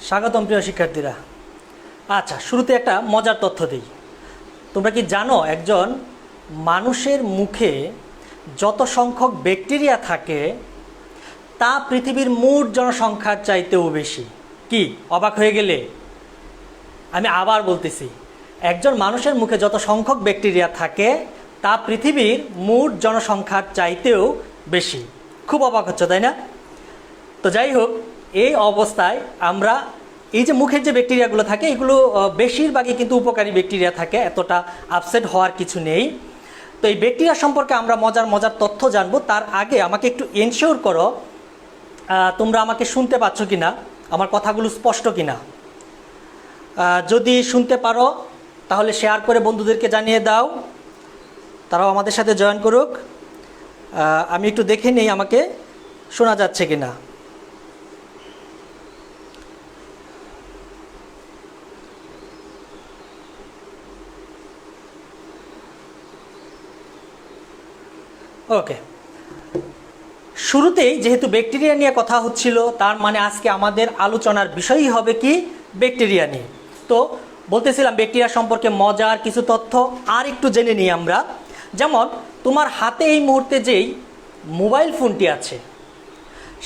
স্বাগতম প্রিয় শিক্ষার্থীরা। আচ্ছা, শুরুতে একটা মজার তথ্য দিই। তোমরা কি জানো একজন মানুষের মুখে যত সংখ্যক ব্যাকটেরিয়া থাকে তা পৃথিবীর মোট জনসংখ্যার চাইতেও বেশি? কি অবাক হয়ে গেলে? আমি আবার বলতেছি, একজন মানুষের মুখে যত সংখ্যক ব্যাকটেরিয়া থাকে তা পৃথিবীর মোট জনসংখ্যার চাইতেও বেশি। খুব অবাক হচ্ছে, তাই না? তো যাই হোক, এই অবস্থায় আমরা এই যে মুখের যে ব্যাকটেরিয়াগুলো থাকে এগুলো বেশিরভাগই কিন্তু উপকারী ব্যাকটেরিয়া থাকে, এতটা আপসেট হওয়ার কিছু নেই। তো এই ব্যাকটেরিয়া সম্পর্কে আমরা মজার মজার তথ্য জানবো। তার আগে আমাকে একটু এনশিওর করো তোমরা আমাকে শুনতে পাচ্ছ কি না, আমার কথাগুলো স্পষ্ট কি না। যদি শুনতে পারো তাহলে শেয়ার করে বন্ধুদেরকে জানিয়ে দাও, তারাও আমাদের সাথে জয়েন করুক। আমি একটু দেখে নিই আমাকে শোনা যাচ্ছে কি না। ওকে, শুরুতেই যেহেতু ব্যাকটেরিয়া নিয়ে কথা হচ্ছিল, তার মানে আজকে আমাদের আলোচনার বিষয়ই হবে কি ব্যাকটেরিয়া নিয়ে। তো বলতেছিলাম ব্যাকটেরিয়া সম্পর্কে মজার কিছু তথ্য আর একটু জেনে নিই আমরা। যেমন তোমার হাতে এই মুহূর্তে যেই মোবাইল ফোনটি আছে,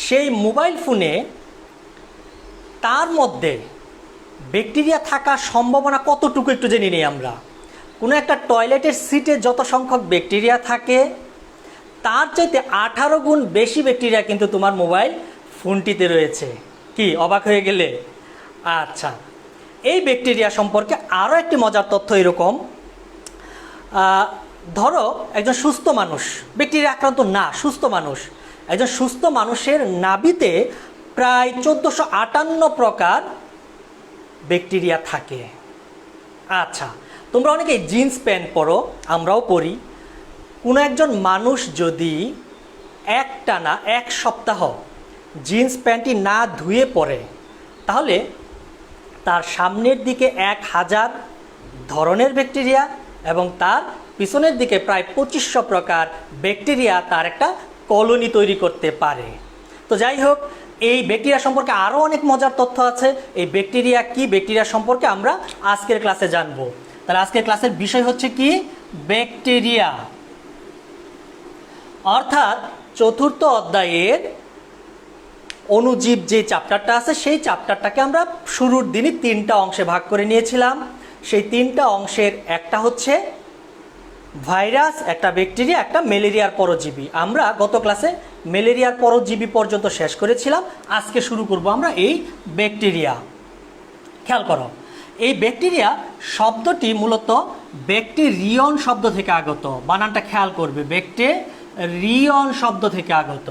সেই মোবাইল ফোনে তার মধ্যে ব্যাকটেরিয়া থাকার সম্ভাবনা কতটুকু একটু জেনে নিই আমরা। কোনো একটা টয়লেটের সিটে যত সংখ্যক ব্যাকটেরিয়া থাকে তার চাইতে 18 গুণ বেশি ব্যাকটেরিয়া কিন্তু তোমার মোবাইল ফোনটিতে রয়েছে। কি অবাক হয়ে গেলে? আচ্ছা, এই ব্যাকটেরিয়া সম্পর্কে আরও একটি মজার তথ্য এরকম। ধরো একজন সুস্থ মানুষ, ব্যাকটেরিয়া আক্রান্ত না, সুস্থ মানুষ, একজন সুস্থ মানুষের নাভিতে প্রায় 1458 প্রকার ব্যাকটেরিয়া থাকে। আচ্ছা, তোমরা অনেকেই জিন্স প্যান্ট পরো, আমরাও পরি। কোনো একজন মানুষ যদি একটানা 1 সপ্তাহ জিন্স প্যান্টটি না ধুয়ে পরে, তাহলে তার সামনের দিকে 1000 ধরনের ব্যাকটেরিয়া এবং তার পিছনের দিকে প্রায় 2500 প্রকার ব্যাকটেরিয়া তার একটা কলোনি তৈরি করতে পারে। তো যাই হোক, এই ব্যাকটেরিয়া সম্পর্কে আরও অনেক মজার তথ্য আছে। এই ব্যাকটেরিয়া কি, ব্যাকটেরিয়া সম্পর্কে আমরা আজকের ক্লাসে জানবো। তাহলে আজকের ক্লাসের বিষয় হচ্ছে কি ব্যাকটেরিয়া, অর্থাৎ চতুর্থ অধ্যায়ের অণুজীব যে চ্যাপ্টারটা আছে সেই চ্যাপ্টারটাকে আমরা শুরুর দিনই 3টা অংশে ভাগ করে নিয়েছিলাম। সেই 3টা অংশের একটা হচ্ছে ভাইরাস, একটা ব্যাকটেরিয়া, একটা ম্যালেরিয়ার পরজীবী। আমরা গত ক্লাসে ম্যালেরিয়ার পরজীবী পর্যন্ত শেষ করেছিলাম। আজকে শুরু করব আমরা এই ব্যাকটেরিয়া। খেয়াল করো, এই ব্যাকটেরিয়া শব্দটি মূলত ব্যাকটেরিয়ন শব্দ থেকে আগত। বানানটা খেয়াল করবে, ব্যাকটেরিয়ন শব্দ থেকে আগত।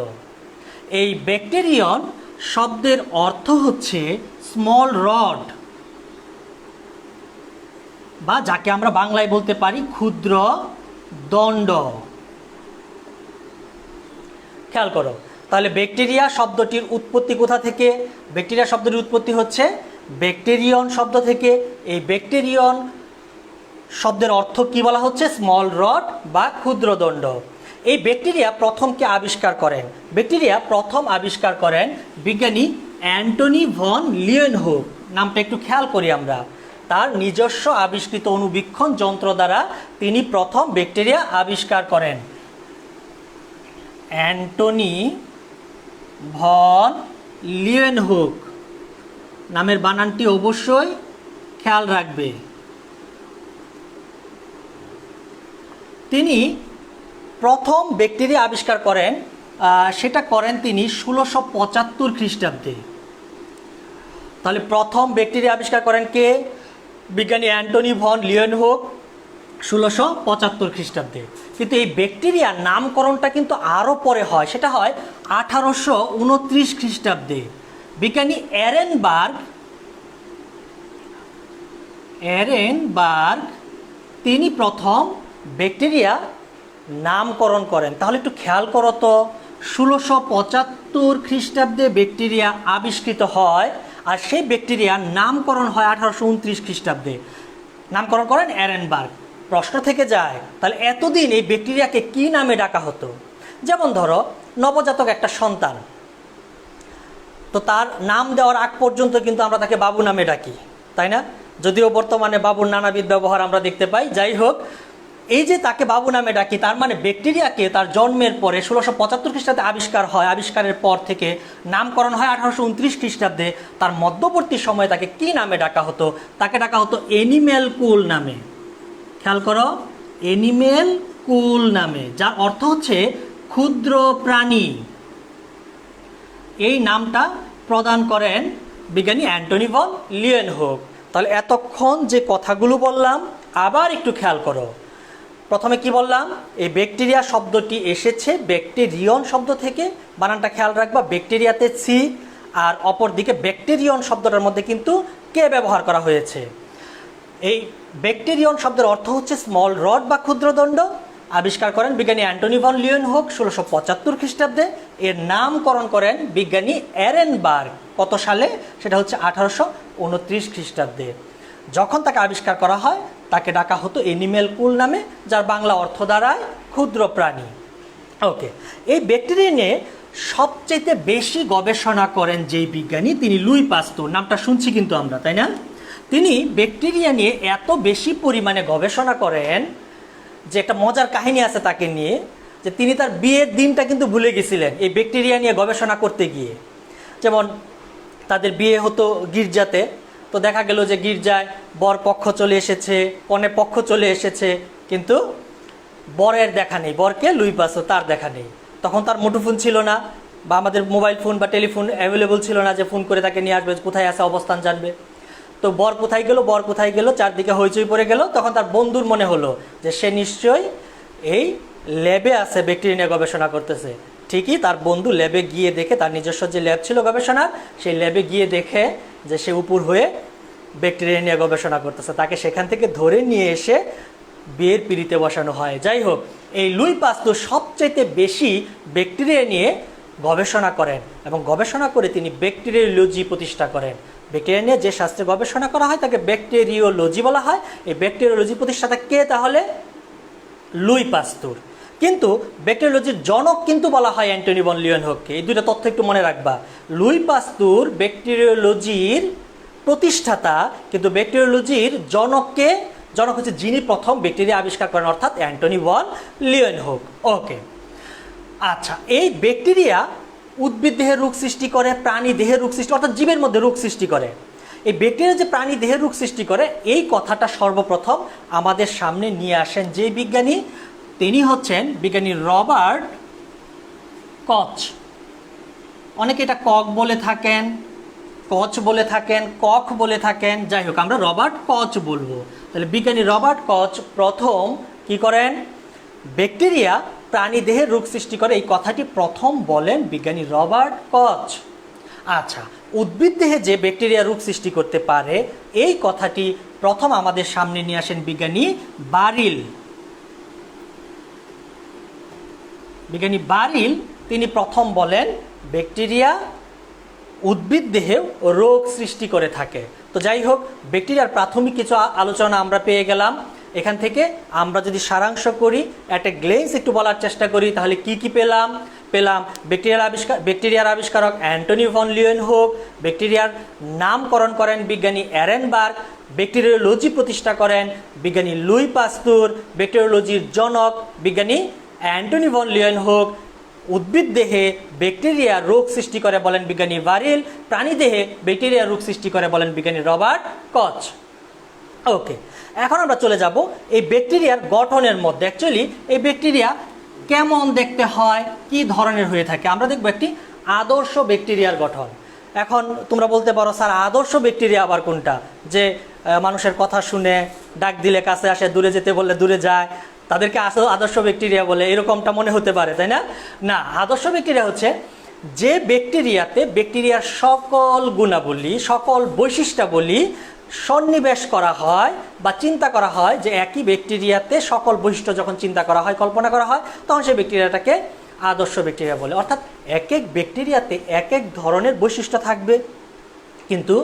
এই ব্যাকটেরিয়ন শব্দের অর্থ হচ্ছে স্মল রড, বা যাকে আমরা বাংলায় বলতে পারি ক্ষুদ্র দণ্ড। খেয়াল করো, তাহলে ব্যাকটেরিয়া শব্দটির উৎপত্তি কোথা থেকে? ব্যাকটেরিয়া শব্দটির উৎপত্তি হচ্ছে ব্যাকটেরিয়ন শব্দ থেকে। এই ব্যাকটেরিয়ন শব্দের অর্থ কি বলা হচ্ছে? স্মল রড বা ক্ষুদ্র দণ্ড। এই ব্যাকটেরিয়া প্রথম কে আবিষ্কার করেন? ব্যাকটেরিয়া প্রথম আবিষ্কার করেন বিজ্ঞানী অ্যান্টনি ভন লিয়েনহুক। নামটা একটু খেয়াল করি আমরা। তার নিজস্ব আবিষ্কৃত অণুবীক্ষণ যন্ত্র দ্বারা তিনি প্রথম ব্যাকটেরিয়া আবিষ্কার করেন। অ্যান্টনি ভন লিয়েনহুক নামের বানানটি অবশ্যই খেয়াল রাখবে। তিনি প্রথম ব্যাকটেরিয়া আবিষ্কার করেন, সেটা করেন তিনি 1675 খ্রিস্টাব্দে। তাহলে প্রথম ব্যাকটেরিয়া আবিষ্কার করেন কে? বিজ্ঞানী অ্যান্টনি ভন লিয়েনহুক 1675 খ্রিস্টাব্দে। কিন্তু এই ব্যাকটেরিয়ার নামকরণটা কিন্তু আরও পরে হয়, সেটা হয় 1829 খ্রিস্টাব্দে। বিজ্ঞানী এরেনবার্গ তিনি প্রথম ব্যাকটেরিয়া নামকরণ করেন। তাহলে একটু খেয়াল করো তো, 1675 খ্রিস্টাব্দে ব্যাকটেরিয়া আবিষ্কৃত হয় আর সেই ব্যাকটেরিয়ার নামকরণ হয় 1829 খ্রিস্টাব্দে। নামকরণ করেন এরেনবার্গ। প্রশ্ন থেকে যায়, তাহলে এতদিন এই ব্যাকটেরিয়াকে কি নামে ডাকা হতো? যেমন ধরো নবজাতক একটা সন্তান, তো তার নাম দেওয়ার আগ পর্যন্ত কিন্তু আমরা তাকে বাবু নামে ডাকি, তাই না? যদিও বর্তমানে বাবুর নানাবিধ ব্যবহার আমরা দেখতে পাই। যাই হোক, এই যে তাকে বাবু নামে ডাকি, তার মানে ব্যাকটেরিয়াকে তার জন্মের পরে 1675 খ্রিস্টাব্দে আবিষ্কার হয়, আবিষ্কারের পর থেকে নামকরণ হয় 1829 খ্রিস্টাব্দে। তার মধ্যবর্তী সময়ে তাকে কি নামে ডাকা হতো? তাকে ডাকা হতো এনিম্যাল কুল নামে। খেয়াল করো, এনিম্যাল কুল নামে, যার অর্থ হচ্ছে ক্ষুদ্র প্রাণী। এই নামটা প্রদান করেন বিজ্ঞানী অ্যান্টনি ভন লিয়েনহুক। তাহলে এতক্ষণ যে কথাগুলো বললাম আবার একটু খেয়াল করো। প্রথমে কি বললাম? এই ব্যাকটেরিয়া শব্দটি এসেছে ব্যাকটেরিয়ন শব্দ থেকে, বানানটা খেয়াল রাখবা। ব্যাকটেরিয়াতে সি, আর অপরদিকে ব্যাকটেরিয়ন শব্দটার মধ্যে কিন্তু কে ব্যবহার করা হয়েছে। এই ব্যাকটেরিয়ন শব্দের অর্থ হচ্ছে স্মল রড বা ক্ষুদ্রদণ্ড। আবিষ্কার করেন বিজ্ঞানী অ্যান্টনি ভন লিয়েনহুক 1675 খ্রিস্টাব্দে। এর নামকরণ করেন বিজ্ঞানী এরেনবার্গ। কত সালে? সেটা হচ্ছে 1829 খ্রিস্টাব্দে। যখন তাকে আবিষ্কার করা হয় তাকে ডাকা হতো এনিম্যাল কুল নামে, যার বাংলা অর্থ দাঁড়ায় ক্ষুদ্র প্রাণী। ওকে, এই ব্যাকটেরিয়া নিয়ে সবচেয়ে বেশি গবেষণা করেন যেই বিজ্ঞানী, তিনি লুই পাস্তুর। নামটা শুনছি কিন্তু আমরা, তাই না? তিনি ব্যাকটেরিয়া নিয়ে এত বেশি পরিমাণে গবেষণা করেন যে একটা মজার কাহিনী আছে তাকে নিয়ে, যে তিনি তার বিয়ের দিনটা কিন্তু ভুলে গেছিলেন এই ব্যাকটেরিয়া নিয়ে গবেষণা করতে গিয়ে। যেমন তাদের বিয়ে হতো গির্জাতে, তো দেখা গেল যে গির্জায় বর পক্ষ চলে এসেছে, কনে পক্ষ চলে এসেছে, কিন্তু বরের দেখা নেই। বরকে লুই পাস্তুর, তার দেখা নেই। তখন তার মুঠোফোন ছিল না, বা আমাদের মোবাইল ফোন বা টেলিফোন অ্যাভেলেবল ছিল না যে ফোন করে তাকে নিয়ে আসবে, কোথায় আছে অবস্থান জানবে। তো বর কোথায় গেল, চারদিকে হইচই পড়ে গেল। তখন তার বন্ধুর মনে হলো যে সে নিশ্চয়ই এই ল্যাবে আছে, ব্যাকটেরিয়া নিয়ে গবেষণা করতেছে। ঠিকই তার বন্ধু ল্যাবে গিয়ে দেখে, তার নিজস্ব যে ল্যাব ছিল গবেষণার, সেই ল্যাবে গিয়ে দেখে যে সে উপর হয়ে ব্যাকটেরিয়া নিয়ে গবেষণা করতেছে। তাকে সেখান থেকে ধরে নিয়ে এসে বিয়ের পিঁড়িতে বসানো হয়। যাই হোক, এই লুই পাস্তুর সবচাইতে বেশি ব্যাকটেরিয়া নিয়ে গবেষণা করেন, এবং গবেষণা করে তিনি ব্যাকটেরিওলজি প্রতিষ্ঠা করেন। ব্যাকটেরিয়া নিয়ে যে শাস্ত্রে গবেষণা করা হয় তাকে ব্যাকটেরিওলজি বলা হয়। এই ব্যাকটেরিওলজি প্রতিষ্ঠাতা কে? তাহলে লুই পাস্তুর। কিন্তু ব্যাকটেরিওলজির জনক কিন্তু বলা হয় অ্যান্টনি ভন লিয়েনহুককে। এই দুইটা তথ্য একটু মনে রাখবা। লুই পাস্তুর ব্যাকটেরিওলজির প্রতিষ্ঠাতা, কিন্তু ব্যাকটেরিওলজির জনককে? জনক হচ্ছে যিনি প্রথম ব্যাকটেরিয়া আবিষ্কার করেন, অর্থাৎ অ্যান্টনি ভন লিয়েনহুক। ওকে, আচ্ছা, এই ব্যাকটেরিয়া উদ্ভিদ দেহে রোগ সৃষ্টি করে, প্রাণী দেহে রোগ সৃষ্টি, অর্থাৎ জীবের মধ্যে রোগ সৃষ্টি করে। এই ব্যাকটেরিয়া যে প্রাণী দেহে রোগ সৃষ্টি করে, এই কথাটা সর্বপ্রথম আমাদের সামনে নিয়ে আসেন যে বিজ্ঞানী, তিনি হচ্ছেন বিজ্ঞানী রবার্ট কচ। অনেকে এটা কক বলে থাকেন, কচ বলে থাকেন, কক বলে থাকেন। যাই হোক, আমরা রবার্ট কচ বলবো। তাহলে বিজ্ঞানী রবার্ট কচ প্রথম কি করেন? ব্যাকটেরিয়া প্রাণী দেহে রোগ সৃষ্টি করে, এই কথাটি প্রথম বলেন বিজ্ঞানী রবার্ট কচ। আচ্ছা, উদ্ভিদ দেহে যে ব্যাকটেরিয়া রোগ সৃষ্টি করতে পারে, এই কথাটি প্রথম আমাদের সামনে নিয়ে আসেন বিজ্ঞানী বারিল। বিজ্ঞানী বারিল তিনি প্রথম বলেন ব্যাকটেরিয়া উদ্ভিদ দেহেও রোগ সৃষ্টি করে থাকে। তো যাই হোক, ব্যাকটেরিয়ার প্রাথমিক কিছু আলোচনা আমরা পেয়ে গেলাম। এখান থেকে আমরা যদি সারাংশ করি, একটা গ্লেন্স একটু বলার চেষ্টা করি, তাহলে কি কি পেলাম? ব্যাকটেরিয়ার আবিষ্কারক অ্যান্টনি ভন লিয়েনহুক, ব্যাকটেরিয়ার নামকরণ করেন বিজ্ঞানী এরেনবার্গ, ব্যাকটেরিওলজি প্রতিষ্ঠা করেন বিজ্ঞানী লুই পাস্তুর, ব্যাকটেরিওলজির জনক বিজ্ঞানী অ্যান্টনি ভন লিয়েনহুক, উদ্ভিদ দেহে ব্যাকটেরিয়া রোগ সৃষ্টি করে বলেন বিজ্ঞানী বারিল, প্রাণী দেহে ব্যাকটেরিয়া রোগ সৃষ্টি করে বলেন বিজ্ঞানী রবার্ট কচ। ওকে, এখন আমরা চলে যাব এই ব্যাকটেরিয়ার গঠনের মধ্যে। অ্যাকচুয়ালি এই ব্যাকটেরিয়া কেমন দেখতে হয়, কি ধরনের হয়ে থাকে, আমরা দেখব একটি আদর্শ ব্যাকটেরিয়ার গঠন। এখন তোমরা বলতে পারো, স্যার আদর্শ ব্যাকটেরিয়া আবার কোনটা? যে মানুষের কথা শুনে, ডাক দিলে কাছে আসে, দূরে যেতে বললে দূরে যায়, তাদেরকে আদর্শ ব্যাকটেরিয়া বলে, এরকমটা মনে হতে পারে, তাই না? না, আদর্শ ব্যাকটেরিয়া হচ্ছে যে ব্যাকটেরিয়াতে ব্যাকটেরিয়ার সকল গুণাবলী, সকল বৈশিষ্ট্যাবলী সন্নিবেশ করা হয় বা চিন্তা করা হয়, যে একই ব্যাকটেরিয়াতে সকল বৈশিষ্ট্য যখন চিন্তা করা হয়, কল্পনা করা হয়, তখন সেই ব্যাকটেরিয়াটাকে আদর্শ ব্যাকটেরিয়া বলে। অর্থাৎ এক এক ব্যাকটেরিয়াতে এক এক ধরনের বৈশিষ্ট্য থাকবে, কিন্তু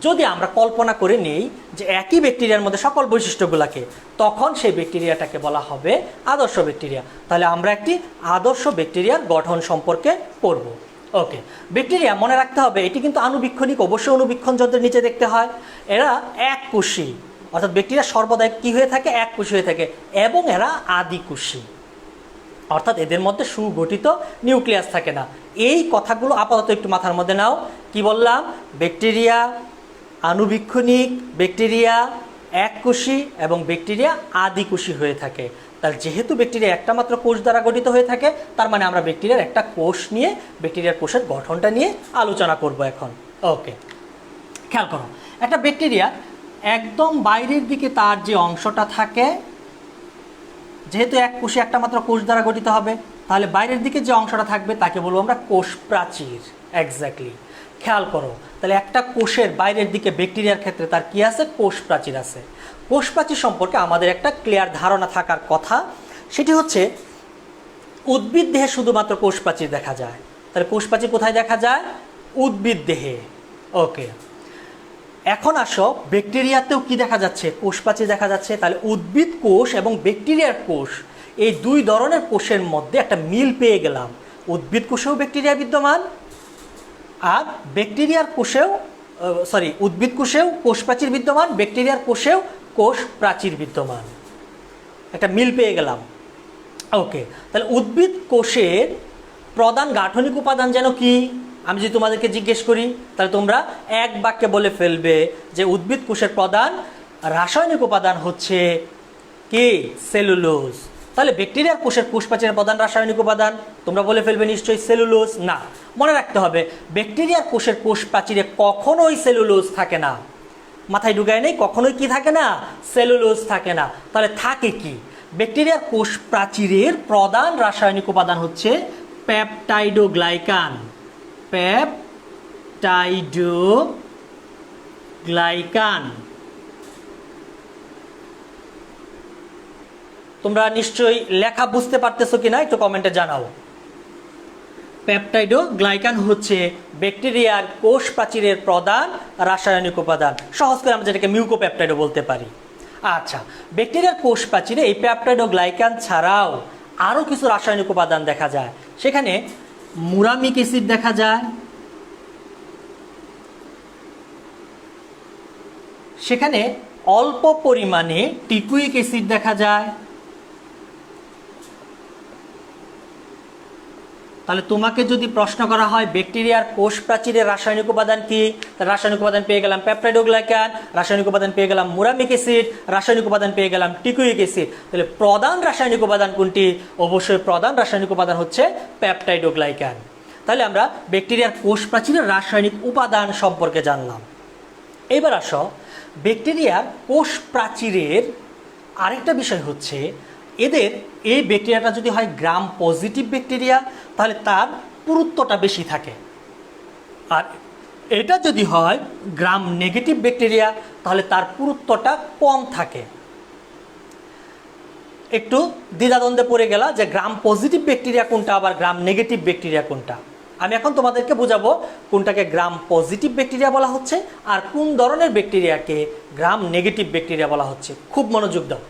যদি আমরা কল্পনা করে নেই যে একই ব্যাকটেরিয়ার মধ্যে সকল বৈশিষ্ট্যগুলোকে, তখন সেই ব্যাকটেরিয়াটাকে বলা হবে আদর্শ ব্যাকটেরিয়া। তাহলে আমরা একটি আদর্শ ব্যাকটেরিয়ার গঠন সম্পর্কে পড়ব। ওকে, ব্যাকটেরিয়া মনে রাখতে হবে এটি কিন্তু আণুবীক্ষণিক, অবশ্যই অণুবীক্ষণ যন্ত্রের নিচে দেখতে হয়। এরা এককোষী, অর্থাৎ ব্যাকটেরিয়া সর্বদাই কী হয়ে থাকে, এককোষী হয়ে থাকে, এবং এরা আদিকোষী, অর্থাৎ এদের মধ্যে সুগঠিত নিউক্লিয়াস থাকে না। এই কথাগুলো আপাতত একটু মাথার মধ্যে নাও। কি বললাম? ব্যাকটেরিয়া আণুবীক্ষণিক, ব্যাকটেরিয়া এককোষী এবং ব্যাকটেরিয়া আদিকোষী হয়ে থাকে। তার যেহেতু ব্যাকটেরিয়া একটা মাত্র কোষ দ্বারা গঠিত হয়ে থাকে, তার মানে আমরা ব্যাকটেরিয়ার একটা কোষ নিয়ে, ব্যাকটেরিয়ার কোষের গঠনটা নিয়ে আলোচনা করব এখন। ওকে, খেয়াল করো, একটা ব্যাকটেরিয়া একদম বাইরের দিকে তার যে অংশটা থাকে, যেহেতু এক কোষে একটা মাত্র কোষ দ্বারা গঠিত হবে, তাহলে বাইরের দিকে যে অংশটা থাকবে তাকে বলবো আমরা কোষ প্রাচীর। এক্স্যাক্টলি, খেয়াল করো, তাহলে একটা কোষের বাইরের দিকে ব্যাকটেরিয়ার ক্ষেত্রে তার কি আছে? কোষ প্রাচীর আছে। কোষ প্রাচীর সম্পর্কে আমাদের একটা ক্লিয়ার ধারণা থাকার কথা, সেটি হচ্ছে উদ্ভিদ দেহে শুধুমাত্র কোষ প্রাচীর দেখা যায়। তাহলে কোষ প্রাচীর কোথায় দেখা যায়? উদ্ভিদ দেহে। ওকে, এখন আসো ব্যাকটেরিয়াতেও কি দেখা যাচ্ছে? কোষ প্রাচীর দেখা যাচ্ছে। তাহলে উদ্ভিদ কোষ এবং ব্যাকটেরিয়ার কোষ, এই দুই ধরনের কোষের মধ্যে একটা মিল পেয়ে গেলাম। উদ্ভিদ কোষেও ব্যাকটেরিয়া বিদ্যমান, আর ব্যাকটেরিয়ার কোষেও উদ্ভিদ কোষেও কোষ প্রাচীর বিদ্যমান, ব্যাকটেরিয়ার কোষেও কোষ প্রাচীর বিদ্যমান, একটা মিল পেয়ে গেলাম। ওকে, তাহলে উদ্ভিদ কোষের প্রধান গাঠনিক উপাদান যেন কি? আমি যদি তোমাদেরকে জিজ্ঞেস করি, তাহলে তোমরা এক বাক্যে বলে ফেলবে যে উদ্ভিদ কোষের প্রধান রাসায়নিক উপাদান হচ্ছে কি? সেলুলোজ। তাহলে ব্যাকটেরিয়ার কোষের কোষ প্রাচীরের প্রধান রাসায়নিক উপাদান তোমরা বলে ফেলবে নিশ্চয়ই সেলুলোজ। না, মনে রাখতে হবে ব্যাকটেরিয়ার কোষের কোষ প্রাচীরে কখনোই সেলুলোজ থাকে না। মাথায় ঢুকায় নেই, কখনোই কি থাকে না? সেলুলোজ থাকে না। তাহলে থাকে কি? ব্যাকটেরিয়ার কোষ প্রাচীরের প্রধান রাসায়নিক উপাদান হচ্ছে পেপটাইডোগ্লাইকান। পেপটাইডোগ্লাইকান। তোমরা নিশ্চয়ই লেখা বুঝতে পারতেছো কিনা একটু কমেন্টে জানাও। পেপটাইডোগ্লাইকান হচ্ছে ব্যাকটেরিয়ার কোষ প্রাচীরের প্রধান রাসায়নিক উপাদান। সহজ করে আমরা যেটাকে মিউকোপেপটাইডও বলতে পারি। আচ্ছা, ব্যাকটেরিয়ার কোষ প্রাচীরে এই পেপটাইডোগ্লাইকান ছাড়াও আরও কিছু রাসায়নিক উপাদান দেখা যায়। সেখানে মুরামিক অ্যাসিড দেখা যায়, সেখানে অল্প পরিমাণে টিকুইক অ্যাসিড দেখা যায়। তাহলে তোমাকে যদি প্রশ্ন করা হয় ব্যাকটেরিয়ার কোষ প্রাচীরের রাসায়নিক উপাদান কি, তাহলে রাসায়নিক উপাদান পেয়ে গেলাম পেপটাইডোগ্লাইকান, রাসায়নিক উপাদান পেয়ে গেলাম মুরামিক অ্যাসিড, রাসায়নিক উপাদান পেয়ে গেলাম টিকুইক অ্যাসিড। তাহলে প্রধান রাসায়নিক উপাদান কোনটি? অবশ্যই প্রধান রাসায়নিক উপাদান হচ্ছে পেপটাইডোগ্লাইকান। তাহলে আমরা ব্যাকটেরিয়ার কোষ প্রাচীরের রাসায়নিক উপাদান সম্পর্কে জানলাম। এবার আসো, ব্যাকটেরিয়ার কোষ প্রাচীরের আরেকটা বিষয় হচ্ছে এই ব্যাকটেরিয়াটা যদি হয় গ্রাম পজিটিভ ব্যাকটেরিয়া, তাহলে তার পুরুত্বটা বেশি থাকে। আর এটা যদি হয় গ্রাম নেগেটিভ ব্যাকটেরিয়া, তাহলে তার পুরুত্বটা কম থাকে। একটু দ্বিধাদ্বন্দ্বে পড়ে গেলা যে গ্রাম পজিটিভ ব্যাকটেরিয়া কোনটা, আবার গ্রাম নেগেটিভ ব্যাকটেরিয়া কোনটা। আমি এখন তোমাদেরকে বোঝাবো কোনটাকে গ্রাম পজিটিভ ব্যাকটেরিয়া বলা হচ্ছে আর কোন ধরনের ব্যাকটেরিয়াকে গ্রাম নেগেটিভ ব্যাকটেরিয়া বলা হচ্ছে। খুব মনোযোগ দাও।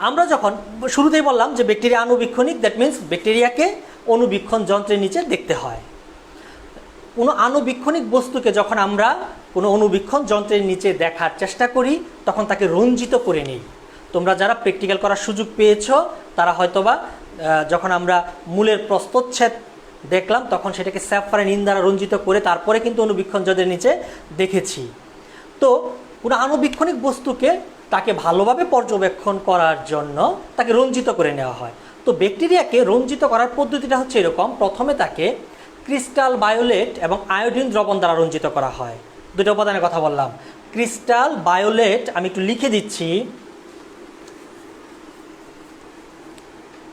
আমরা যখন শুরুতেই বললাম যে ব্যাকটেরিয়া আণুবীক্ষণিক, দ্যাট মিন্স ব্যাকটেরিয়াকে অণুবীক্ষণ যন্ত্রের নিচে দেখতে হয়। কোনো আণুবীক্ষণিক বস্তুকে যখন আমরা কোনো অণুবীক্ষণ যন্ত্রের নিচে দেখার চেষ্টা করি, তখন তাকে রঞ্জিত করে নিই। তোমরা যারা প্র্যাকটিক্যাল করার সুযোগ পেয়েছো তারা হয়তোবা যখন আমরা মূলের প্রস্থচ্ছেদ দেখলাম তখন সেটাকে স্যাফারিন দ্বারা রঞ্জিত করে তারপরে কিন্তু অণুবীক্ষণ যন্ত্রের নিচে দেখেছি। তো কোনো আণুবীক্ষণিক বস্তুকে তাকে ভালোভাবে পর্যবেক্ষণ করার জন্য তাকে রঞ্জিত করে নেওয়া হয়। তো ব্যাকটেরিয়াকে রঞ্জিত করার পদ্ধতিটা হচ্ছে এরকম। প্রথমে তাকে ক্রিস্টাল ভায়োলেট এবং আয়োডিন দ্রবণ দ্বারা রঞ্জিত করা হয়। দুটো উপাদানের কথা বললাম, ক্রিস্টাল ভায়োলেট, আমি একটু লিখে দিচ্ছি,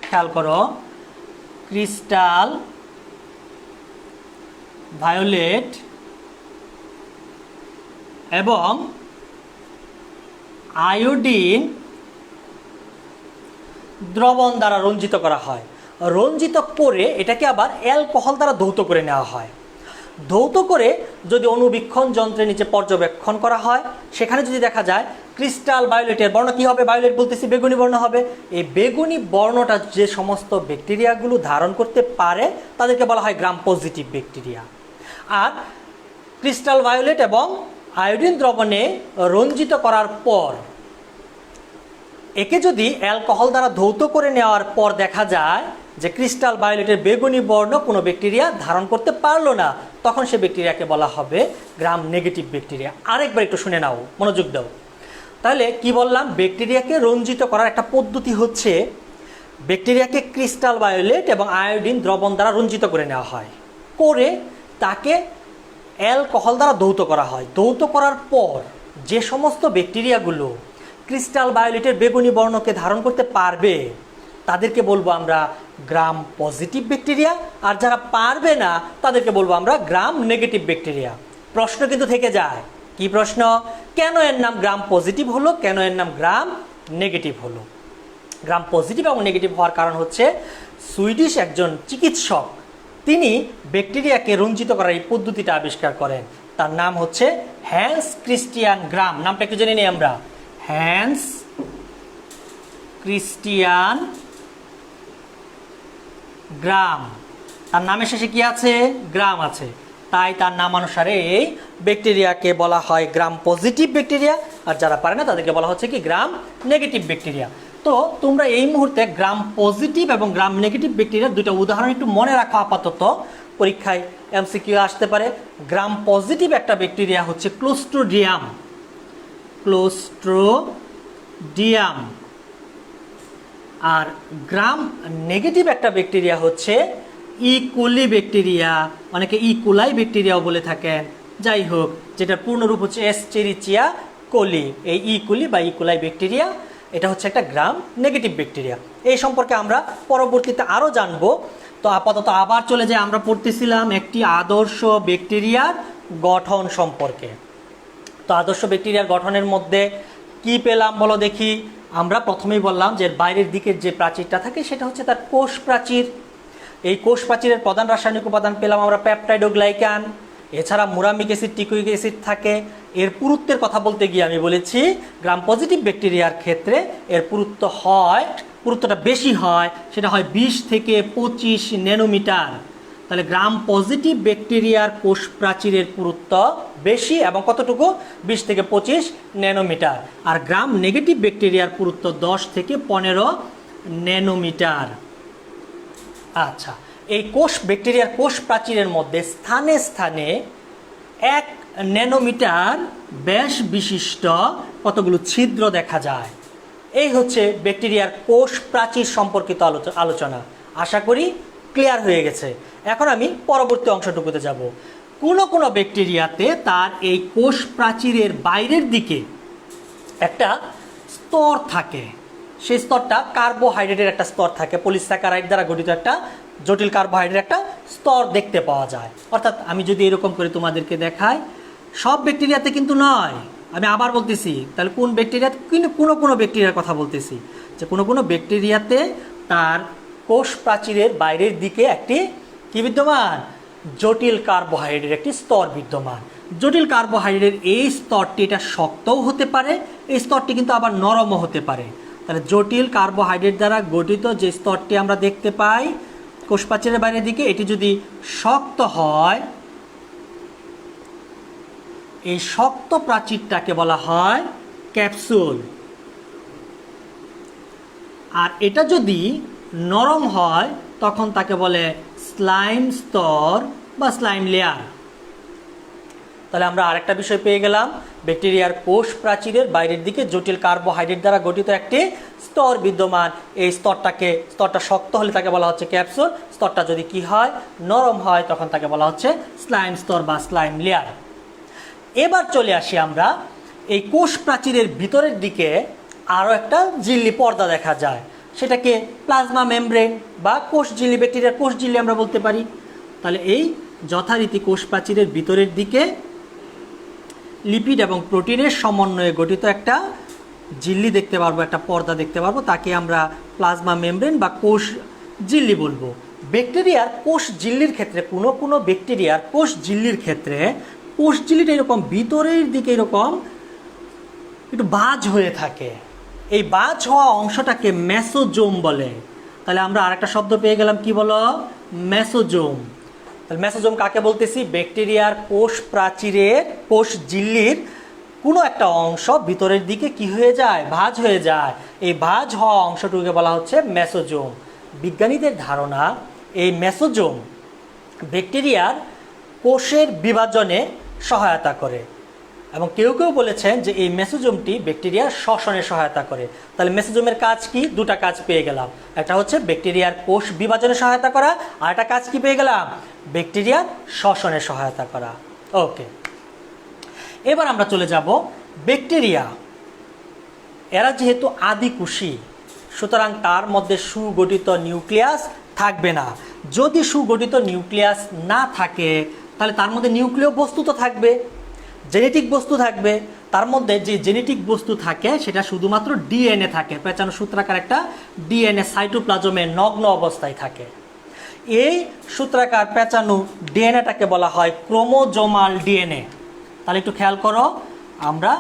খেয়াল করো, ক্রিস্টাল ভায়োলেট এবং আয়োডিন দ্রবণ দ্বারা রঞ্জিত করা হয়। রঞ্জিত করে এটাকে আবার অ্যালকোহল দ্বারা ধৌত করে নেওয়া হয়। ধৌত করে যদি অণুবীক্ষণ যন্ত্রের নিচে পর্যবেক্ষণ করা হয়, সেখানে যদি দেখা যায় ক্রিস্টাল ভায়োলেটের বর্ণ কী হবে, ভায়োলেট বলতেছি বেগুনি বর্ণ হবে। এই বেগুনি বর্ণটা যে সমস্ত ব্যাকটেরিয়াগুলো ধারণ করতে পারে তাদেরকে বলা হয় গ্রাম পজিটিভ ব্যাকটেরিয়া। আর ক্রিস্টাল ভায়োলেট এবং আয়োডিন দ্রবণে রঞ্জিত করার পর একে যদি অ্যালকোহল দ্বারা ধৌত করে নেওয়ার পর দেখা যায় যে ক্রিস্টাল ভায়োলেটের বেগুনি বর্ণ কোনো ব্যাকটেরিয়া ধারণ করতে পারলো না, তখন সে ব্যাকটেরিয়াকে বলা হবে গ্রাম নেগেটিভ ব্যাকটেরিয়া। আরেকবার একটু শুনে নাও, মনোযোগ দাও। তাহলে কি বললাম, ব্যাকটেরিয়াকে রঞ্জিত করার একটা পদ্ধতি হচ্ছে ব্যাকটেরিয়াকে ক্রিস্টাল ভায়োলেট এবং আয়োডিন দ্রবণ দ্বারা রঞ্জিত করে নেওয়া হয়, করে তাকে অ্যালকোহল দ্বারা ধৌত করা হয়। ধৌত করার পর যে সমস্ত ব্যাকটেরিয়াগুলো ক্রিস্টাল ভায়োলেটের বেগুনি বর্ণকে ধারণ করতে পারবে তাদেরকে বলবো আমরা গ্রাম পজিটিভ ব্যাকটেরিয়া, আর যারা পারবে না তাদেরকে বলবো আমরা গ্রাম নেগেটিভ ব্যাকটেরিয়া। প্রশ্ন কিন্তু থেকে যায়, কি প্রশ্ন, কেন এর নাম গ্রাম পজিটিভ হলো, কেন এর নাম গ্রাম নেগেটিভ হলো? গ্রাম পজিটিভ এবং নেগেটিভ হওয়ার কারণ হচ্ছে সুইডিশ একজন চিকিৎসক তিনি ব্যাকটেরিয়াকে রঞ্জিত করার এই পদ্ধতিটা আবিষ্কার করেন। তার নাম হচ্ছে হ্যান্স ক্রিস্টিয়ান গ্রাম। নামটা একটু জেনে নিই আমরা, হ্যান্স ক্রিস্টিয়ান গ্রাম। তার নামের শেষে কি আছে, গ্রাম আছে, তাই তার নামানুসারে এই ব্যাকটেরিয়াকে বলা হয় গ্রাম পজিটিভ ব্যাকটেরিয়া, আর যারা পারে না তাদেরকে বলা হচ্ছে কি গ্রাম নেগেটিভ ব্যাকটেরিয়া। তো তোমরা এই মুহূর্তে গ্রাম পজিটিভ এবং গ্রাম নেগেটিভ ব্যাকটেরিয়ার দুটো উদাহরণ একটু মনে রাখো, আপাতত পরীক্ষায় এমসিকিউ আসতে পারে। গ্রাম পজিটিভ একটা ব্যাকটেরিয়া হচ্ছে ক্লোস্ট্রিডিয়াম, ক্লোস্ট্রিডিয়াম। আর গ্রাম নেগেটিভ একটা ব্যাকটেরিয়া হচ্ছে ইকোলি ব্যাকটেরিয়া, অনেকে ইকোলাই ব্যাকটেরিয়াও বলে থাকেন, যাই হোক যেটার পূর্ণরূপ হচ্ছে এস্চেরিচিয়া কোলি। এই ইকোলি বা ইকোলাই ব্যাকটেরিয়া এটা হচ্ছে একটা গ্রাম নেগেটিভ ব্যাকটেরিয়া। এই সম্পর্কে আমরা পরবর্তীতে আরও জানবো। তো আপাতত আবার চলে যাই, আমরা পড়তেছিলাম একটি আদর্শ ব্যাকটেরিয়ার গঠন সম্পর্কে। তো আদর্শ ব্যাকটেরিয়ার গঠনের মধ্যে কি পেলাম বলো দেখি। আমরা প্রথমেই বললাম যে বাইরের দিকের যে প্রাচীরটা থাকে সেটা হচ্ছে তার কোষ প্রাচীর। এই কোষ প্রাচীরের প্রধান রাসায়নিক উপাদান পেলাম আমরা পেপটাইড ও গ্লাইকান, এছাড়া মুরামিক অ্যাসিড, টিকুইক অ্যাসিড থাকে। এর পুরুত্বের কথা বলতে গিয়ে আমি বলেছি গ্রাম পজিটিভ ব্যাকটেরিয়ার ক্ষেত্রে এর পুরুত্বটা বেশি হয়, সেটা হয় 20 থেকে 25 ন্যানোমিটার। তাহলে গ্রাম পজিটিভ ব্যাকটেরিয়ার কোষ প্রাচীরের পুরুত্ব বেশি এবং কতটুকু, 20 থেকে 25 ন্যানোমিটার। আর গ্রাম নেগেটিভ ব্যাকটেরিয়ার পুরুত্ব 10 থেকে 15 ন্যানোমিটার। আচ্ছা, এই ব্যাকটেরিয়ার কোষ প্রাচীরের মধ্যে স্থানে স্থানে 1 ন্যানোমিটার ব্যাস বিশিষ্ট কতগুলো ছিদ্র দেখা যায়। এই হচ্ছে ব্যাকটেরিয়ার কোষ প্রাচীর সম্পর্কিত আলোচনা। আশা করি ক্লিয়ার হয়ে গেছে। এখন আমি পরবর্তী অংশটুকুতে যাব। কোনো ব্যাকটেরিয়াতে তার এই কোষ প্রাচীরের বাইরের দিকে একটা স্তর থাকে, সেই স্তরটা কার্বোহাইড্রেটের একটা স্তর থাকে, পলিস্যাকারাইড দ্বারা গঠিত একটা জটিল কার্বোহাইড্রেট একটা স্তর দেখতে পাওয়া যায়। অর্থাৎ আমি যদি এরকম করে তোমাদেরকে দেখাই, সব ব্যাকটেরিয়াতে কিন্তু নয়, আমি আবার বলতেছি, তাহলে কোন ব্যাকটেরিয়া, কিন্তু কোনো ব্যাকটেরিয়ার কথা বলতেছি যে কোনো ব্যাকটেরিয়াতে তার কোষ প্রাচীরের বাইরের দিকে একটি কি বিদ্যমান, জটিল কার্বোহাইড্রেট একটি স্তর বিদ্যমান। জটিল কার্বোহাইড্রেটের এই স্তরটি এটা শক্তও হতে পারে, এই স্তরটি কিন্তু আবার নরমও হতে পারে। তাহলে জটিল কার্বোহাইড্রেট দ্বারা গঠিত যে স্তরটি আমরা দেখতে পাই কোষ প্রাচীরের বাইরের দিকে, এটি যদি শক্ত হয়, এই শক্ত প্রাচীরটাকে বলা হয় ক্যাপসুল। আর এটা যদি নরম হয় তখন তাকে বলে স্লাইম স্তর বা স্লাইম লেয়ার। তাহলে আমরা আরেকটা বিষয় পেয়ে গেলাম, ব্যাকটেরিয়ার কোষ প্রাচীরের বাইরের দিকে জটিল কার্বোহাইড্রেট দ্বারা গঠিত একটি স্তর বিদ্যমান। এই স্তরটা শক্ত হলে তাকে বলা হচ্ছে ক্যাপসুল, স্তরটা যদি কি হয়, নরম হয়, তখন তাকে বলা হচ্ছে স্লাইম স্তর বা স্লাইম লেয়ার। এবার চলে আসি আমরা এই কোষ প্রাচীরের ভিতরের দিকে আরও একটা ঝিল্লি পর্দা দেখা যায়, সেটাকে প্লাজমা মেমব্রেন বা কোষ ঝিল্লি, ব্যাকটেরিয়ার কোষ ঝিল্লি আমরা বলতে পারি। তাহলে এই যথারীতি কোষ প্রাচীরের ভিতরের দিকে লিপিড এবং প্রোটিনের সমন্বয়ে গঠিত একটা ঝিল্লি দেখতে পারবো, একটা পর্দা দেখতে পারবো, তাকে আমরা প্লাজমা মেমব্রেন বা কোষ ঝিল্লি বলবো। ব্যাকটেরিয়ার কোষ ঝিল্লির ক্ষেত্রে কোনো ব্যাকটেরিয়ার কোষ ঝিল্লির ক্ষেত্রে কোষ ঝিল্লিটা এরকম ভিতরের দিকে এরকম একটু বাজ হয়ে থাকে। এই বাজ হওয়া অংশটাকে মেসোজোম বলে। তাহলে আমরা আরেকটা শব্দ পেয়ে গেলাম, কি বলো? মেসোজোম। তাহলে মেসোজোম কাকে বলতেছি? ব্যাকটেরিয়ার কোষ প্রাচীরের কোষ ঝিল্লির কোনো একটা অংশ ভিতরের দিকে কি হয়ে যায়? ভাঁজ হয়ে যায়। এই ভাঁজ হওয়া অংশটুকুকে বলা হচ্ছে মেসোজোম। বিজ্ঞানীদের ধারণা এই মেসোজোম ব্যাকটেরিয়ার কোষের বিভাজনে সহায়তা করে, এবং কেউ কেউ বলেছেন যে এই মেসোজোমটি ব্যাকটেরিয়ার শ্বসনে সহায়তা করে। তাহলে মেসোজোমের কাজ কি? দুটা কাজ পেয়ে গেলাম। একটা হচ্ছে ব্যাকটেরিয়ার কোষ বিভাজনে সহায়তা করা, আর একটা কাজ কি পেয়ে গেলাম? ব্যাকটেরিয়ার শ্বসনে সহায়তা করা। ওকে, এবার আমরা চলে যাব ব্যাকটেরিয়া। এরা যেহেতু আদিকোষী, সুতরাং তার মধ্যে সুগঠিত নিউক্লিয়াস থাকবে না। যদি সুগঠিত নিউক্লিয়াস না থাকে তাহলে তার মধ্যে নিউক্লিয় বস্তু তো থাকবে, জেনেটিক বস্তু থাকবে। তার মধ্যে যে জেনেটিক বস্তু থাকে সেটা শুধুমাত্র ডিএনএ থাকে, পেঁচানো সূত্রাকার একটা ডিএনএ সাইটোপ্লাজমে নগ্ন অবস্থায় থাকে। এই সূত্রাকার পেঁচানো ডিএনএটাকে বলা হয় ক্রোমোজোমাল ডিএনএ। তাহলে একটু খেয়াল করো, আমরা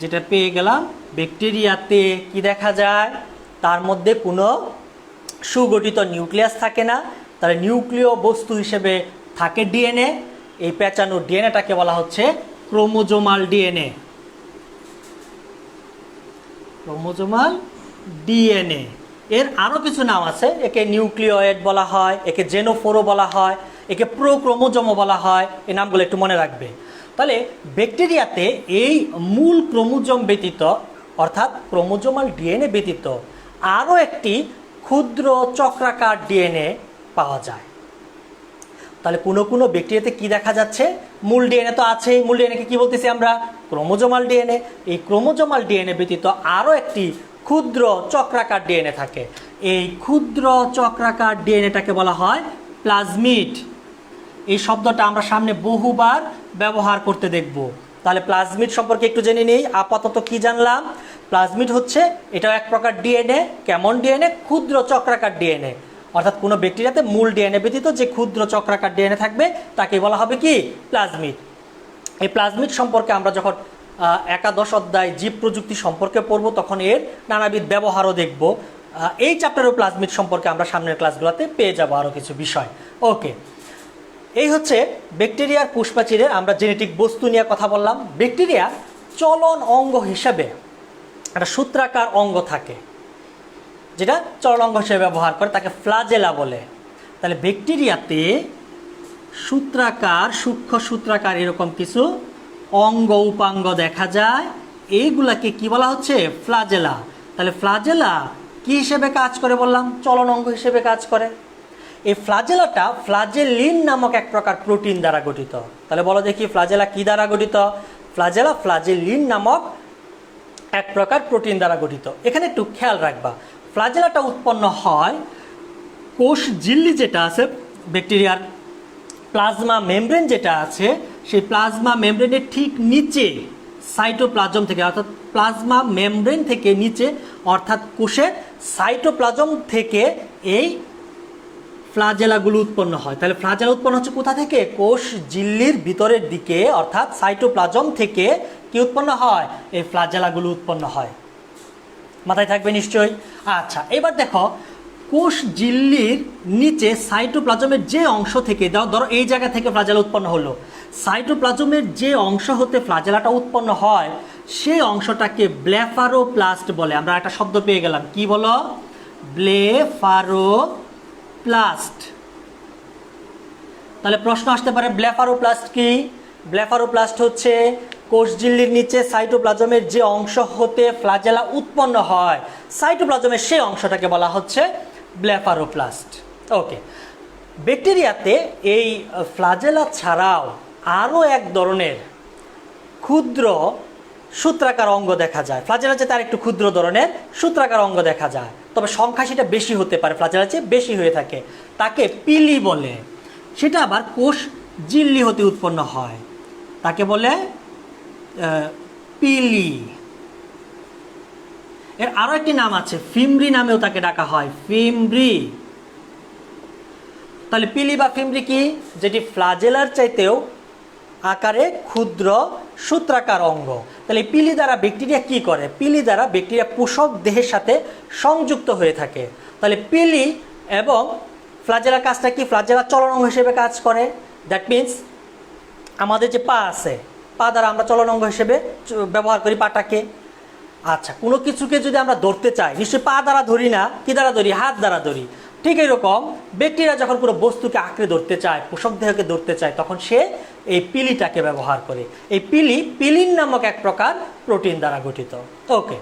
যেটা পেয়ে গেলাম, ব্যাকটেরিয়াতে কি দেখা যায়? তার মধ্যে কোনো সুগঠিত নিউক্লিয়াস থাকে না, তাহলে নিউক্লিয় বস্তু হিসেবে থাকে ডিএনএ। এই পেঁচানো ডিএনএটাকে বলা হচ্ছে ক্রোমোজোমাল ডিএনএ। ক্রোমোজোমাল ডিএনএ এর আরও কিছু নাম আছে। একে নিউক্লিওয়েড বলা হয়, একে জেনোফোরও বলা হয়, একে প্রোক্রোমোজোমও বলা হয়। এই নামগুলো একটু মনে রাখবে। তাহলে ব্যাকটেরিয়াতে এই মূল ক্রোমোজোম ব্যতীত, অর্থাৎ ক্রোমোজোমাল ডিএনএ ব্যতীত আরও একটি ক্ষুদ্র চক্রাকার ডিএনএ পাওয়া যায়। তাহলে কোনো ব্যাকটেরিয়াতে কি দেখা যাচ্ছে? মূল ডিএনএ তো আছেই। মূল ডিএনএকে কি বলতেছি আমরা? Chromosomal DNA. এই ক্রোমোজোমাল ডিএনএ ব্যতীত আরও একটি ক্ষুদ্র চক্রাকার ডিএনএ থাকে। এই ক্ষুদ্র চক্রাকার ডিএনএটাকে বলা হয় প্লাজমিড। এই শব্দটা আমরা সামনে বহুবার ব্যবহার করতে দেখব। তাহলে প্লাজমিড সম্পর্কে একটু জেনে নিই। আপাতত কি জানলাম? প্লাজমিড হচ্ছে এটাও এক প্রকার ডিএনএ। কেমন ডিএনএ? ক্ষুদ্র চক্রাকার ডিএনএ। অর্থাৎ কোনো ব্যাকটেরিয়াতে মূল ডিএনএ ব্যতীত যে ক্ষুদ্র চক্রাকার ডিএনএ থাকবে তাকে বলা হবে কি? প্লাজমিড। এই প্লাজমিড সম্পর্কে আমরা যখন একাদশ অধ্যায় জীব প্রযুক্তি সম্পর্কে পড়ব তখন এর নানাবিধ ব্যবহারও দেখব। এই চ্যাপ্টারও প্লাজমিড সম্পর্কে আমরা সামনের ক্লাসগুলোতে পেয়ে যাব আরও কিছু বিষয়। ওকে, এই হচ্ছে ব্যাকটেরিয়ার কোষপ্রাচীরের আমরা জেনেটিক বস্তু নিয়ে কথা বললাম। ব্যাকটেরিয়ার চলন অঙ্গ হিসাবে একটা সূত্রাকার অঙ্গ থাকে, যেটা চলন অঙ্গ হিসেবে ব্যবহার করে, তাকে ফ্লাজেলা বলে। তাহলে ব্যাকটেরিয়াতে সূত্রাকার, সূক্ষ্ম সূত্রাকার এরকম কিছু অঙ্গ উপাঙ্গ দেখা যায়। এইগুলাকে কি বলা হচ্ছে? ফ্লাজেলা। তাহলে ফ্লাজেলা কি হিসেবে কাজ করে বললাম? চলন অঙ্গ হিসেবে কাজ করে। এই ফ্লাজেলাটা ফ্লাজেলিন নামক এক প্রকার প্রোটিন দ্বারা গঠিত। তাহলে বলো দেখি, ফ্লাজেলা কি দ্বারা গঠিত? ফ্লাজেলা ফ্লাজেলিন নামক এক প্রকার প্রোটিন দ্বারা গঠিত। এখানে একটু খেয়াল রাখবা, ফ্লাজেলাটা উৎপন্ন হয় কোষ ঝিল্লি যেটা আছে ব্যাকটেরিয়ার, প্লাজমা মেমব্রেন যেটা আছে সেই প্লাজমা মেমব্রেনের ঠিক নিচে সাইটোপ্লাজম থেকে, অর্থাৎ প্লাজমা মেমব্রেন থেকে নিচে, অর্থাৎ কোষের সাইটোপ্লাজম থেকে এই ফ্লাজেলাগুলো উৎপন্ন হয়। তাহলে ফ্লাজেলা উৎপন্ন হচ্ছে কোথা থেকে? কোষ ঝিল্লির ভিতরের দিকে, অর্থাৎ সাইটোপ্লাজম থেকে কি উৎপন্ন হয়? এই ফ্লাজেলাগুলো উৎপন্ন হয়। মাথায় থাকবে নিশ্চয়ই। আচ্ছা, এবার দেখো, কোষ ঝিল্লির নিচে সাইটোপ্লাজমের যে অংশ থেকে, ধরো এই জায়গা থেকে ফ্লাজেলা উৎপন্ন হলো, সাইটোপ্লাজমের যে অংশ হতে ফ্লাজেলাটা উৎপন্ন হয় সেই অংশটাকে ব্লেফারোপ্লাস্ট বলে। আমরা একটা শব্দ পেয়ে গেলাম, কি বলো? ব্লেফারোপ্লাস্ট। তাহলে প্রশ্ন আসতে পারে, ব্লেফারোপ্লাস্ট কি? ব্লেফারোপ্লাস্ট হচ্ছে কোষঝিল্লির নিচে সাইটোপ্লাজমের যে অংশ হতে ফ্লাজেলা উৎপন্ন হয়, সাইটোপ্লাজমের সেই অংশটাকে বলা হচ্ছে ব্লেফারোপ্লাস্ট। ওকে, ব্যাকটেরিয়াতে এই ফ্লাজেলা ছাড়াও আরও এক ধরনের ক্ষুদ্র সূত্রাকার অঙ্গ দেখা যায়। ফ্লাজেলা চেয়ে তার একটু ক্ষুদ্র ধরনের সূত্রাকার অঙ্গ দেখা যায়, তবে সংখ্যা সেটা বেশি হতে পারে, ফ্লাজেলা চেয়ে বেশি হয়ে থাকে। তাকে পিলি বলে। সেটা আবার কোষ ঝিল্লি হতে উৎপন্ন হয়, তাকে বলে পিলি। এর আরো একটি নাম আছে, ফিমব্রি নামেও তাকে ডাকা হয়, ফিমব্রি। তাহলে পিলি বা ফিমরি কি, যেটি ফ্লাজেলার চাইতেও আকারে ক্ষুদ্র সূত্রাকার অঙ্গ। তাহলে পিলি দ্বারা ব্যাকটেরিয়া কি করে? পিলি দ্বারা ব্যাকটেরিয়া পোষক দেহের সাথে সংযুক্ত হয়ে থাকে। তাহলে পিলি এবং ফ্লাজেলার কাজটা কি? ফ্লাজেলা চলন অঙ্গ হিসেবে কাজ করে। দ্যাট মিন্স আমাদের যে পা আছে, পা দ্বারা আমরা চলন অঙ্গ হিসেবে ব্যবহার করি পাটাকে। আচ্ছা, কোনো কিছুকে যদি আমরা ধরতে চাই, নিশ্চয়ই পা দ্বারা ধরি না, কি দ্বারা ধরি? হাত দ্বারা ধরি। ঠিক এরকম ব্যাকটেরিয়া যখন কোনো বস্তুকে আঁকড়ে ধরতে চায়, পোষক দেহকে ধরতে চায়, তখন সে এই পিলিটাকে ব্যবহার করে। এই পিলিন নামক এক প্রকার প্রোটিন দ্বারা গঠিত। ওকে,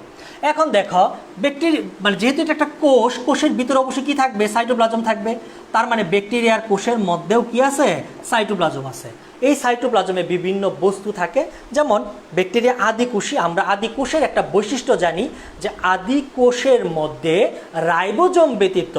এখন দেখো ব্যাকটেরিয়া মানে যেহেতু এটা একটা কোষ, কোষের ভিতরে অবশ্যই কি থাকবে? সাইটোপ্লাজম থাকবে। তার মানে ব্যাকটেরিয়ার কোষের মধ্যেও কি আছে? সাইটোপ্লাজম আছে। এই সাইটোপ্লাজমে বিভিন্ন বস্তু থাকে, যেমন ব্যাকটেরিয়া আদিকোষী। আমরা আদিকোষের একটা বৈশিষ্ট্য জানি যে আদিকোষের মধ্যে রাইবোজোম ব্যতীত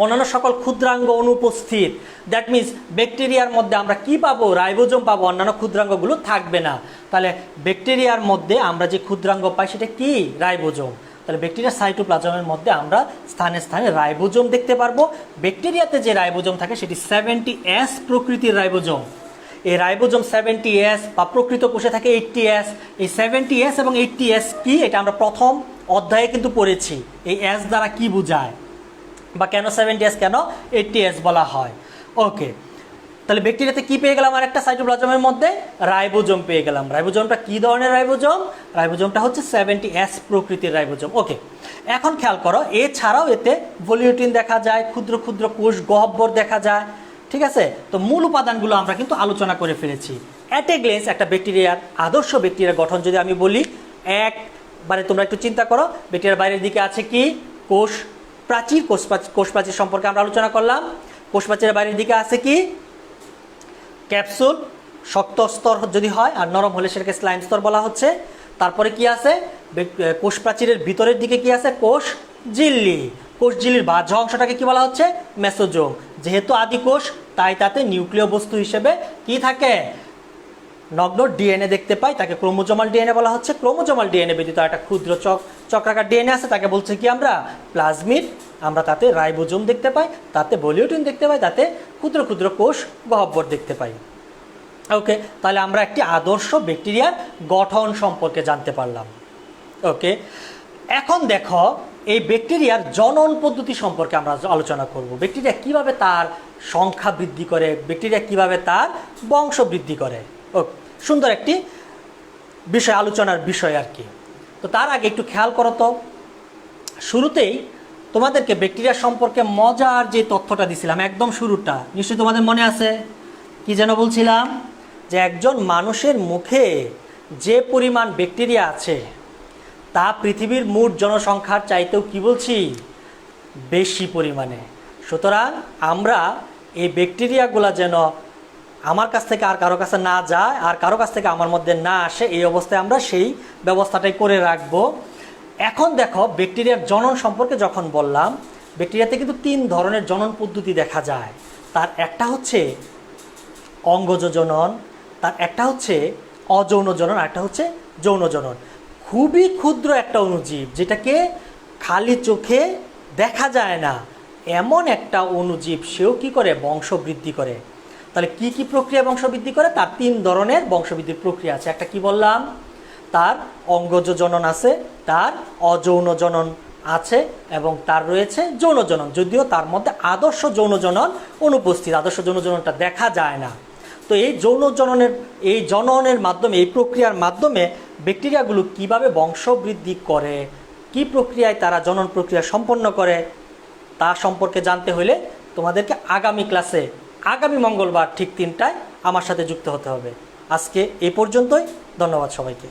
অন্যান্য সকল ক্ষুদ্রাঙ্গ অনুপস্থিত। দ্যাট মিন্স ব্যাকটেরিয়ার মধ্যে আমরা কি পাবো? রাইবোজোম পাবো, অন্যান্য ক্ষুদ্রাঙ্গগুলো থাকবে না। তাহলে ব্যাকটেরিয়ার মধ্যে আমরা যে ক্ষুদ্রাঙ্গ পাই সেটা কি? রাইবোজোম। তাহলে ব্যাকটেরিয়ার সাইটোপ্লাজমের মধ্যে আমরা স্থানে স্থানে রাইবোজোম দেখতে পারবো। ব্যাকটেরিয়াতে যে রাইবোজোম থাকে সেটি 70S প্রকৃতির রাইবোজোম। এই রাইবোজোম 70S বা প্রকৃত কোষে থাকে 80S। এই 70S এবং 80S কি, এটা আমরা প্রথম অধ্যায়ে কিন্তু পড়েছি। এই S দ্বারা কি বোঝায় বা কেন 70S কেন 80S বলা হয়। ওকে, তাহলে ব্যাকটেরিয়াতে কি পেয়ে গেলাম? আর একটা সাইটোপ্লাজমের মধ্যে রাইবোজোম পেয়ে গেলাম। রাইবোজোমটা কি ধরনের রাইবোজোম? রাইবোজোমটা হচ্ছে 70S প্রকৃতির রাইবোজোম। ওকে, এখন খেয়াল করো, এছাড়াও এতে ভলিউটিন দেখা যায়, ক্ষুদ্র ক্ষুদ্র কোষ গহ্বর দেখা যায়। ঠিক আছে, তো মূল উপাদানগুলো আমরা কিন্তু আলোচনা করে ফেলেছি। অ্যাট এ গ্লেন্স একটা ব্যাকটেরিয়ার আদর্শ ব্যাকটেরিয়ার গঠন যদি আমি বলি, একবারে তোমরা একটু চিন্তা করো, ব্যাকটেরিয়ার বাইরের দিকে আছে কি? কোষ প্রাচীর। কোষ প্রাচীর সম্পর্কে আমরা আলোচনা করলাম। কোষ প্রাচীরের বাইরের দিকে আছে কি? ক্যাপসুল, শক্ত স্তর যদি হয়, আর নরম হলে সেটাকে স্লাইম স্তর বলা হচ্ছে। তারপরে কি আছে? কোষ প্রাচীরের ভিতরের দিকে কি আছে? কোষ ঝিল্লি। কোষ ঝিল্লির বাহ্য অংশটাকে কি বলা হচ্ছে? মেসোজোম। যেহেতু আদি কোষ, তাই তাতে নিউক্লিয় বস্তু হিসেবে কি থাকে? নগ্ন ডিএনএ দেখতে পাই, তাকে ক্রোমোজোমাল ডিএনএ বলা হচ্ছে। ক্রোমোজোমাল ডিএনএ ব্যতীত একটা ক্ষুদ্র চক্রাকার ডিএনএ আছে, তাকে বলছে কি আমরা? প্লাজমিড। আমরা তাতে রাইবোজোম দেখতে পাই, তাতে ভলিউটিন দেখতে পাই, তাতে ক্ষুদ্র ক্ষুদ্র কোষ গহ্বর দেখতে পাই। ওকে, তাহলে আমরা একটি আদর্শ ব্যাকটেরিয়ার গঠন সম্পর্কে জানতে পারলাম। ওকে, এখন দেখো এই ব্যাকটেরিয়ার জনন পদ্ধতি সম্পর্কে আমরা আলোচনা করব। ব্যাকটেরিয়া কিভাবে তার সংখ্যা বৃদ্ধি করে, ব্যাকটেরিয়া কিভাবে তার বংশ বৃদ্ধি করে। সুন্দর একটি বিষয়, আলোচনার বিষয় আর কি। তো তার আগে একটু খেয়াল করো তো, শুরুতেই তোমাদেরকে ব্যাকটেরিয়া সম্পর্কে মজার যে তথ্যটা দিছিলাম, একদম শুরুটা নিশ্চয়ই তোমাদের মনে আছে। কি যেন বলছিলাম? যে একজন মানুষের মুখে যে পরিমাণ ব্যাকটেরিয়া আছে তা পৃথিবীর মোট জনসংখ্যার চাইতেও কি বলছি? বেশি পরিমাণে। সুতরাং আমরা এই ব্যাকটেরিয়াগুলো যেন আমার কাছ থেকে আর কারো কাছে না যায়, আর কারো কাছ থেকে আমার মধ্যে না আসে, এই অবস্থায় আমরা সেই ব্যবস্থাটাই করে রাখবো। এখন দেখো ব্যাকটেরিয়ার জনন সম্পর্কে যখন বললাম, ব্যাকটেরিয়াতে কিন্তু 3 ধরনের জনন পদ্ধতি দেখা যায়। তার একটা হচ্ছে অঙ্গজ জনন, তার একটা হচ্ছে অযৌন জনন, আর একটা হচ্ছে যৌন জনন। খুবই ক্ষুদ্র একটা অণুজীব, যেটাকে খালি চোখে দেখা যায় না, এমন একটা অণুজীব, সেও কি করে? বংশ বৃদ্ধি করে। তাহলে কি কি প্রক্রিয়া বংশবৃদ্ধি করে? তার 3 ধরনের বংশবৃদ্ধির প্রক্রিয়া আছে। একটা কি বললাম? তার অঙ্গজ জনন আছে, তার অযৌন জনন আছে, এবং তার রয়েছে যৌন জনন। যদিও তার মধ্যে আদর্শ যৌন জনন অনুপস্থিত, আদর্শ যৌন জননটা দেখা যায় না। তো এই যৌন জননের, এই জননের মাধ্যমে, এই প্রক্রিয়ার মাধ্যমে ব্যাকটেরিয়াগুলো কিভাবে বংশবৃদ্ধি করে, কি প্রক্রিয়ায় তারা জনন প্রক্রিয়া সম্পন্ন করে, তা সম্পর্কে জানতে হলে তোমাদেরকে আগামী ক্লাসে, আগামী মঙ্গলবার ঠিক 3টায় আমার সাথে যুক্ত হতে হবে। আজকে এই পর্যন্তই। ধন্যবাদ সবাইকে।